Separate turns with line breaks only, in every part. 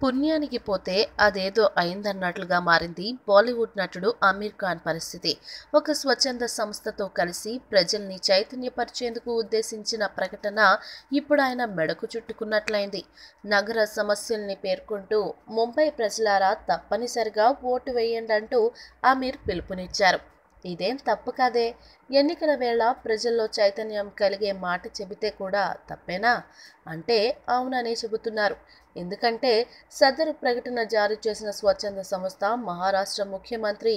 పుణ్యానికి పోతే అదేదో అయిందన్నట్లుగా మారింది బాలీవుడ్ నటుడు ఆమీర్ ఖాన్ పరిస్థితి. ఒక స్వచ్ఛంద సంస్థతో కలిసి ప్రజల్ని చైతన్యపరిచేందుకు ఉద్దేశించిన ప్రకటన ఇప్పుడు ఆయన మెడకు చుట్టుకున్నట్లయింది. నగర సమస్యల్ని పేర్కొంటూ ముంబై ప్రజలారా తప్పనిసరిగా ఓటు వేయండంటూ ఆమీర్ పిలుపునిచ్చారు. ఇదేం తప్పు కాదే, ఎన్నికల వేళ ప్రజల్లో చైతన్యం కలిగే మాట చెబితే కూడా తప్పేనా అంటే అవుననే చెబుతున్నారు. ఎందుకంటే సదరు ప్రకటన జారీ చేసిన స్వచ్ఛంద సంస్థ మహారాష్ట్ర ముఖ్యమంత్రి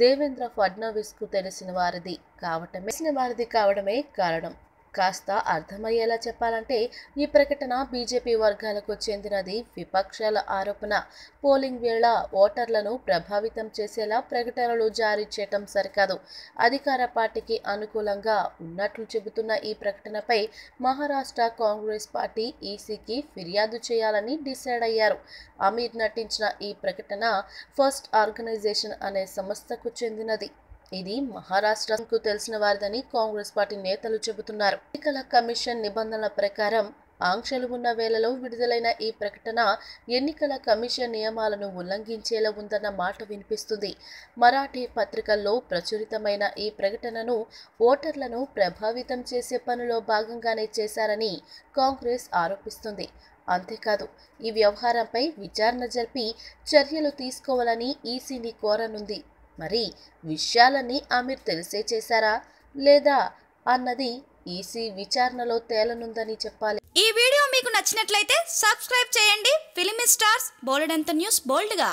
దేవేంద్ర ఫడ్నవీస్కు తెలిసిన వారిది కావడమే కారణం. కాస్త అర్థమయ్యేలా చెప్పాలంటే ఈ ప్రకటన బీజేపీ వర్గాలకు చెందినది. విపక్షాల ఆరోపణ పోలింగ్ వేళ ఓటర్లను ప్రభావితం చేసేలా ప్రకటనలు జారీ చేయటం సరికాదు, అధికార పార్టీకి అనుకూలంగా ఉన్నట్లు చెబుతున్న ఈ ప్రకటనపై మహారాష్ట్ర కాంగ్రెస్ పార్టీ ఈసీకి ఫిర్యాదు చేయాలని డిసైడ్ అయ్యారు. అమీర్ నటించిన ఈ ప్రకటన ఫస్ట్ ఆర్గనైజేషన్ అనే సంస్థకు చెందినది. ఇది మహారాష్ట్రకు తెలిసిన వారిదని కాంగ్రెస్ పార్టీ నేతలు చెబుతున్నారు. ఎన్నికల కమిషన్ నిబంధనల ప్రకారం ఆంక్షలు ఉన్న వేళలో విడుదలైన ఈ ప్రకటన ఎన్నికల కమిషన్ నియమాలను ఉల్లంఘించేలా ఉందన్న మాట వినిపిస్తుంది. మరాఠీ పత్రికల్లో ప్రచురితమైన ఈ ప్రకటనను ఓటర్లను ప్రభావితం చేసే పనిలో భాగంగానే చేశారని కాంగ్రెస్ ఆరోపిస్తుంది. అంతేకాదు, ఈ వ్యవహారంపై విచారణ జరిపి చర్యలు తీసుకోవాలని ఈసీని కోరనుంది. మరి విషయాలన్నీ ఆమీర్ తెలిసే చేశారా లేదా అన్నది ఈసీ విచారణలో తేలనుందని చెప్పాలి.
ఈ వీడియో మీకు నచ్చినట్లయితే సబ్స్క్రైబ్ చేయండి. ఫిలిమి స్టార్స్ బోలెడంత న్యూస్ బోల్డ్గా.